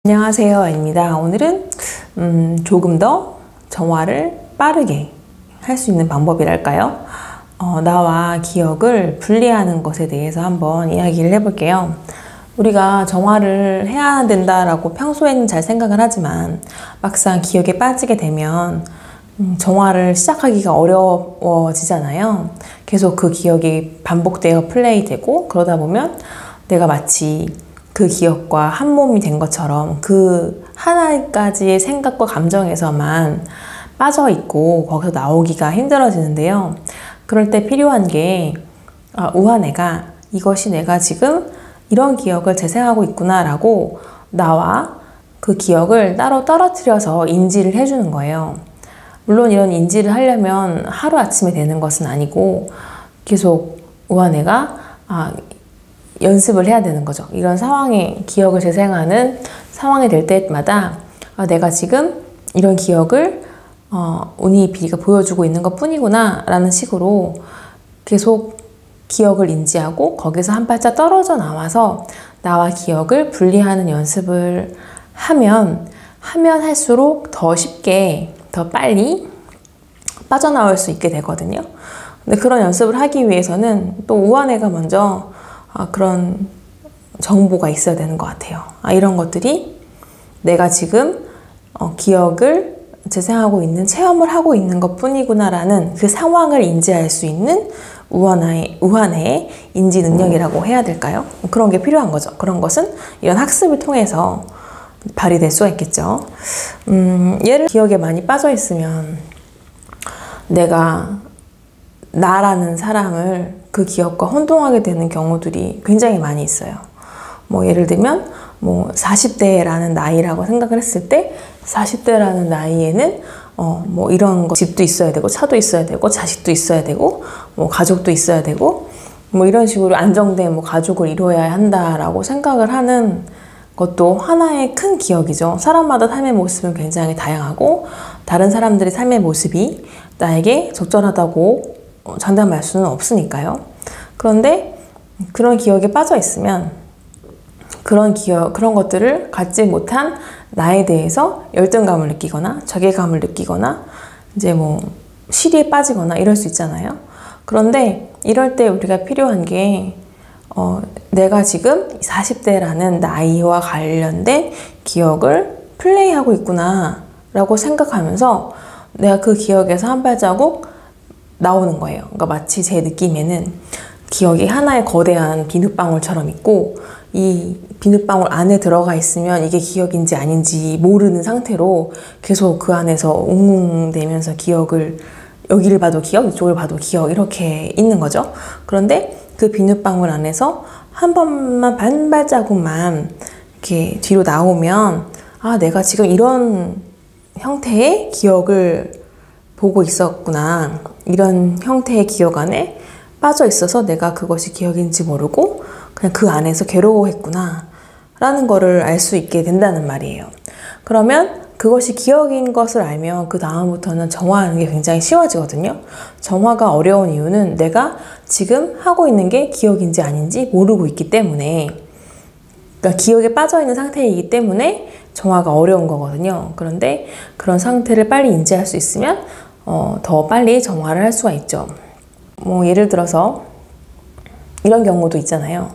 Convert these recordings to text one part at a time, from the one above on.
안녕하세요, 입니다. 오늘은 조금 더 정화를 빠르게 할 수 있는 방법이랄까요? 나와 기억을 분리하는 것에 대해서 한번 이야기를 해볼게요. 우리가 정화를 해야 된다라고 평소에는 잘 생각을 하지만 막상 기억에 빠지게 되면 정화를 시작하기가 어려워지잖아요. 계속 그 기억이 반복되어 플레이되고 그러다 보면 내가 마치 그 기억과 한 몸이 된 것처럼 그 하나가지의 생각과 감정에서만 빠져있고 거기서 나오기가 힘들어지는데요. 그럴 때 필요한 게 우한애가 이것이 내가 지금 이런 기억을 재생하고 있구나 라고 나와 그 기억을 따로 떨어뜨려서 인지를 해주는 거예요. 물론 이런 인지를 하려면 하루아침에 되는 것은 아니고 계속 우한애가 연습을 해야 되는 거죠. 이런 상황에 기억을 재생하는 상황이 될 때마다 내가 지금 이런 기억을 운이비리가 보여주고 있는 것 뿐이구나 라는 식으로 계속 기억을 인지하고 거기서 한 발짝 떨어져 나와서 나와 기억을 분리하는 연습을 하면 할수록 더 쉽게 더 빨리 빠져나올 수 있게 되거든요. 근데 그런 연습을 하기 위해서는 또 우한애가 먼저 그런 정보가 있어야 되는 것 같아요. 이런 것들이 내가 지금 기억을 재생하고 있는 체험을 하고 있는 것 뿐이구나 라는 그 상황을 인지할 수 있는 우한애의 인지 능력이라고 해야 될까요? 그런 게 필요한 거죠. 그런 것은 이런 학습을 통해서 발휘될 수가 있겠죠. 얘를 기억에 많이 빠져 있으면 내가 나라는 사람을 그 기억과 혼동하게 되는 경우들이 굉장히 많이 있어요. 예를 들면 40대라는 나이라고 생각을 했을 때 40대라는 나이에는 이런 집도 있어야 되고 차도 있어야 되고 자식도 있어야 되고 가족도 있어야 되고 이런 식으로 안정된 가족을 이루어야 한다라고 생각을 하는 것도 하나의 큰 기억이죠. 사람마다 삶의 모습은 굉장히 다양하고 다른 사람들의 삶의 모습이 나에게 적절하다고 장담할 수는 없으니까요. 그런데 그런 기억에 빠져 있으면 그런 것들을 갖지 못한 나에 대해서 열등감을 느끼거나 자괴감을 느끼거나 이제 시리에 빠지거나 이럴 수 있잖아요. 그런데 이럴 때 우리가 필요한 게 내가 지금 40대라는 나이와 관련된 기억을 플레이하고 있구나 라고 생각하면서 내가 그 기억에서 한 발자국 나오는 거예요. 그러니까 마치 제 느낌에는 기억이 하나의 거대한 비눗방울처럼 있고 이 비눗방울 안에 들어가 있으면 이게 기억인지 아닌지 모르는 상태로 계속 그 안에서 웅웅대면서 기억을 여기를 봐도 기억, 이쪽을 봐도 기억 이렇게 있는 거죠. 그런데 그 비눗방울 안에서 한 번만 반 발자국만 이렇게 뒤로 나오면 내가 지금 이런 형태의 기억을 보고 있었구나. 이런 형태의 기억 안에 빠져 있어서 내가 그것이 기억인지 모르고 그냥 그 안에서 괴로워했구나 라는 거를 알 수 있게 된다는 말이에요. 그러면 그것이 기억인 것을 알면 그 다음부터는 정화하는 게 굉장히 쉬워지거든요. 정화가 어려운 이유는 내가 지금 하고 있는 게 기억인지 아닌지 모르고 있기 때문에, 그러니까 기억에 빠져 있는 상태이기 때문에 정화가 어려운 거거든요. 그런데 그런 상태를 빨리 인지할 수 있으면 더 빨리 정화를 할 수가 있죠. 예를 들어서 이런 경우도 있잖아요.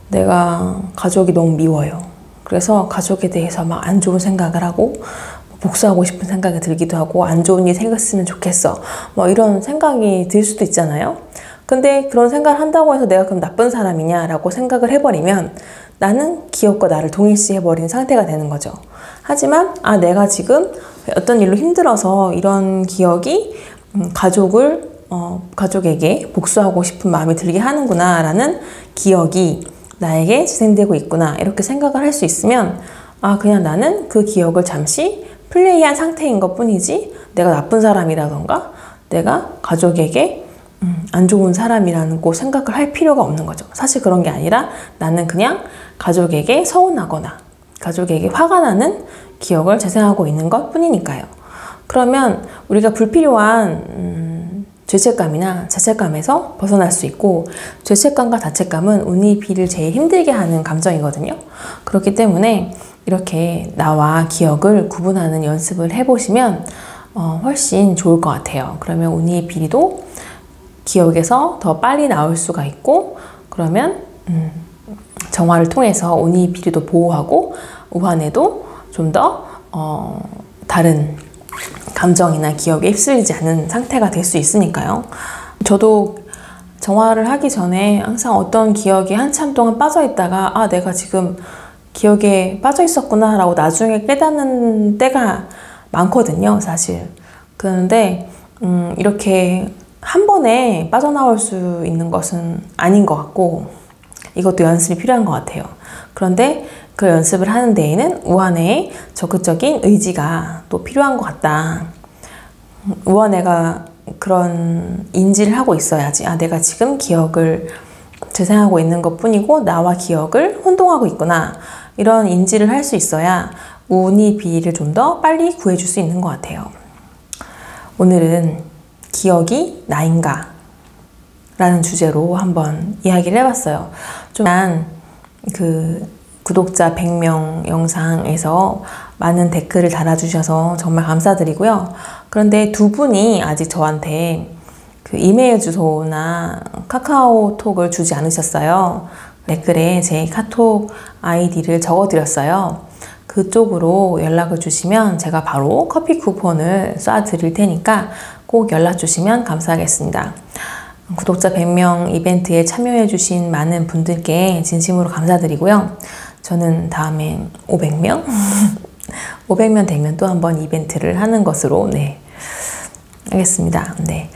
내가 가족이 너무 미워요. 그래서 가족에 대해서 막 안 좋은 생각을 하고 복수하고 싶은 생각이 들기도 하고 안 좋은 일 생겼으면 좋겠어. 이런 생각이 들 수도 있잖아요. 근데 그런 생각을 한다고 해서 내가 그럼 나쁜 사람이냐라고 생각을 해버리면 나는 기억과 나를 동일시해버린 상태가 되는 거죠. 하지만 내가 지금 어떤 일로 힘들어서 이런 기억이 가족에게 복수하고 싶은 마음이 들게 하는구나 라는 기억이 나에게 재생되고 있구나 이렇게 생각을 할 수 있으면 그냥 나는 그 기억을 잠시 플레이한 상태인 것 뿐이지 내가 나쁜 사람이라던가 내가 가족에게 안 좋은 사람이라고 생각을 할 필요가 없는 거죠. 사실 그런 게 아니라 나는 그냥 가족에게 서운하거나 가족에게 화가 나는 기억을 재생하고 있는 것 뿐이니까요. 그러면 우리가 불필요한 죄책감이나 자책감에서 벗어날 수 있고, 죄책감과 자책감은 운이비를 제일 힘들게 하는 감정이거든요. 그렇기 때문에 이렇게 나와 기억을 구분하는 연습을 해보시면 훨씬 좋을 것 같아요. 그러면 운이 비리도 기억에서 더 빨리 나올 수가 있고, 그러면 정화를 통해서 운이 비리도 보호하고 우환에도 좀 더 다른 감정이나 기억에 휩쓸리지 않는 상태가 될 수 있으니까요. 저도 정화를 하기 전에 항상 어떤 기억이 한참 동안 빠져 있다가 아, 내가 지금 기억에 빠져 있었구나 라고 나중에 깨닫는 때가 많거든요, 사실. 그런데 이렇게 한 번에 빠져나올 수 있는 것은 아닌 것 같고, 이것도 연습이 필요한 것 같아요. 그런데 그 연습을 하는 데에는 우환의 적극적인 의지가 또 필요한 것 같다. 우환애가 그런 인지를 하고 있어야지, 아, 내가 지금 기억을 재생하고 있는 것 뿐이고 나와 기억을 혼동하고 있구나, 이런 인지를 할 수 있어야 운이 비리를 좀 더 빨리 구해줄 수 있는 것 같아요. 오늘은 기억이 나인가? 라는 주제로 한번 이야기를 해봤어요. 좀 그 구독자 100명 영상에서 많은 댓글을 달아주셔서 정말 감사드리고요. 그런데 두 분이 아직 저한테 그 이메일 주소나 카카오톡을 주지 않으셨어요. 댓글에 제 카톡 아이디를 적어드렸어요. 그쪽으로 연락을 주시면 제가 바로 커피 쿠폰을 쏴드릴 테니까 꼭 연락 주시면 감사하겠습니다. 구독자 100명 이벤트에 참여해주신 많은 분들께 진심으로 감사드리고요. 저는 다음에 500명? 500명 되면 또 한번 이벤트를 하는 것으로, 네, 알겠습니다. 네,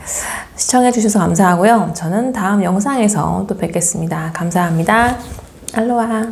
시청해주셔서 감사하고요. 저는 다음 영상에서 또 뵙겠습니다. 감사합니다. 알로하.